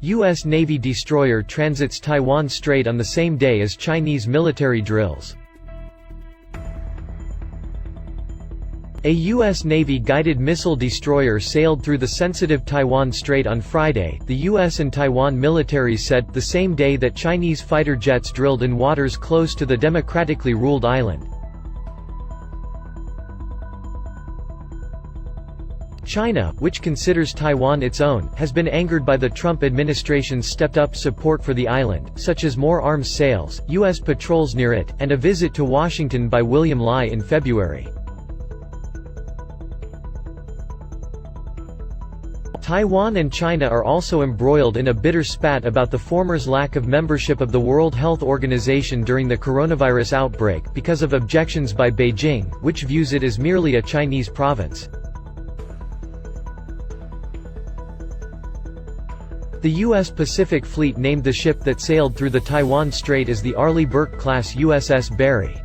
U.S. Navy destroyer transits Taiwan Strait on the same day as Chinese military drills. A U.S. Navy guided missile destroyer sailed through the sensitive Taiwan Strait on Friday, the U.S. and Taiwan militaries said, the same day that Chinese fighter jets drilled in waters close to the democratically ruled island. China, which considers Taiwan its own, has been angered by the Trump administration's stepped-up support for the island, such as more arms sales, U.S. patrols near it, and a visit to Washington by William Lai in February. Taiwan and China are also embroiled in a bitter spat about the former's lack of membership of the World Health Organization during the coronavirus outbreak because of objections by Beijing, which views it as merely a Chinese province. The U.S. Pacific Fleet named the ship that sailed through the Taiwan Strait as the Arleigh Burke-class USS Barry.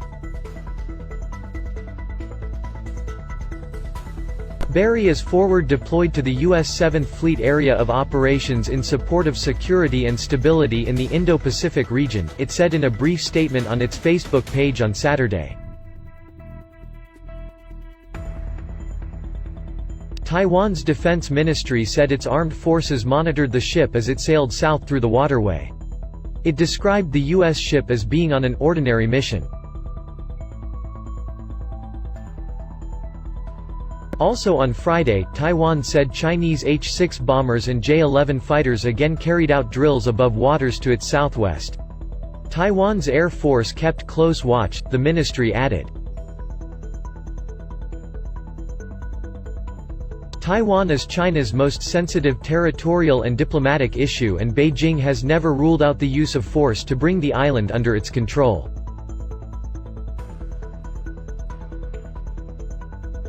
Barry is forward deployed to the U.S. 7th Fleet Area of Operations in support of security and stability in the Indo-Pacific region, it said in a brief statement on its Facebook page on Saturday. Taiwan's defense ministry said its armed forces monitored the ship as it sailed south through the waterway. It described the U.S. ship as being on an ordinary mission. Also on Friday, Taiwan said Chinese H-6 bombers and J-11 fighters again carried out drills above waters to its southwest. Taiwan's Air Force kept close watch, the ministry added. Taiwan is China's most sensitive territorial and diplomatic issue, and Beijing has never ruled out the use of force to bring the island under its control.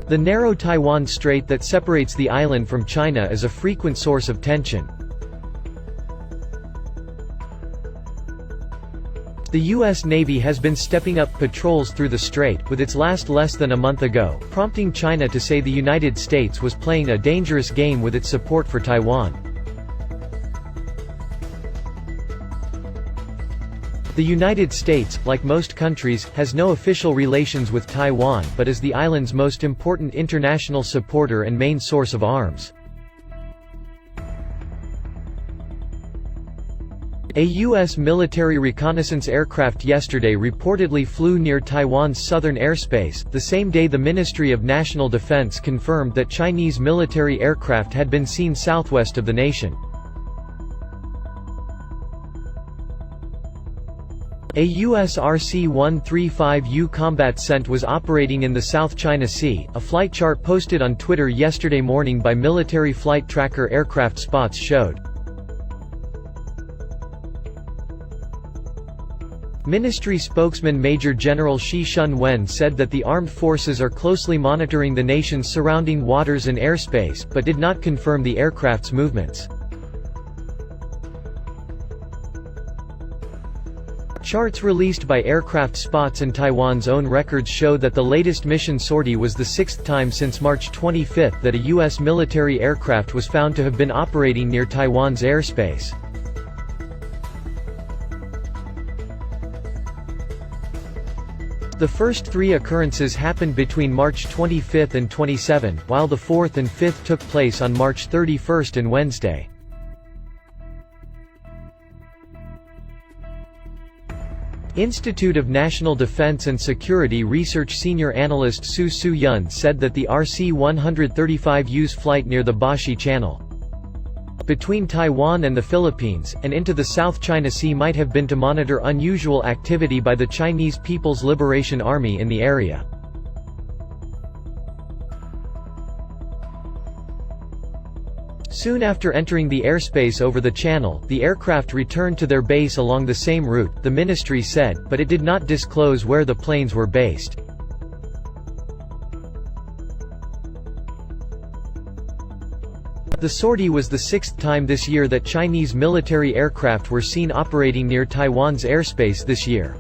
The narrow Taiwan Strait that separates the island from China is a frequent source of tension. The U.S. Navy has been stepping up patrols through the strait, with its last less than a month ago, prompting China to say the United States was playing a dangerous game with its support for Taiwan. The United States, like most countries, has no official relations with Taiwan but is the island's most important international supporter and main source of arms. A U.S. military reconnaissance aircraft yesterday reportedly flew near Taiwan's southern airspace, the same day the Ministry of National Defense confirmed that Chinese military aircraft had been seen southwest of the nation. A U.S. RC-135U combat cent was operating in the South China Sea, a flight chart posted on Twitter yesterday morning by military flight tracker Aircraft Spots showed. Ministry spokesman Major General Shi Shun-wen said that the armed forces are closely monitoring the nation's surrounding waters and airspace, but did not confirm the aircraft's movements. Charts released by Aircraft Spots and Taiwan's own records show that the latest mission sortie was the sixth time since March 25 that a U.S. military aircraft was found to have been operating near Taiwan's airspace. The first three occurrences happened between March 25 and 27, while the fourth and fifth took place on March 31 and Wednesday. Institute of National Defense and Security Research senior analyst Su Su-yun said that the RC-135U's flight near the Bashi Channel between Taiwan and the Philippines, and into the South China Sea might have been to monitor unusual activity by the Chinese People's Liberation Army in the area. Soon after entering the airspace over the channel, the aircraft returned to their base along the same route, the ministry said, but it did not disclose where the planes were based. The sortie was the sixth time this year that Chinese military aircraft were seen operating near Taiwan's airspace this year.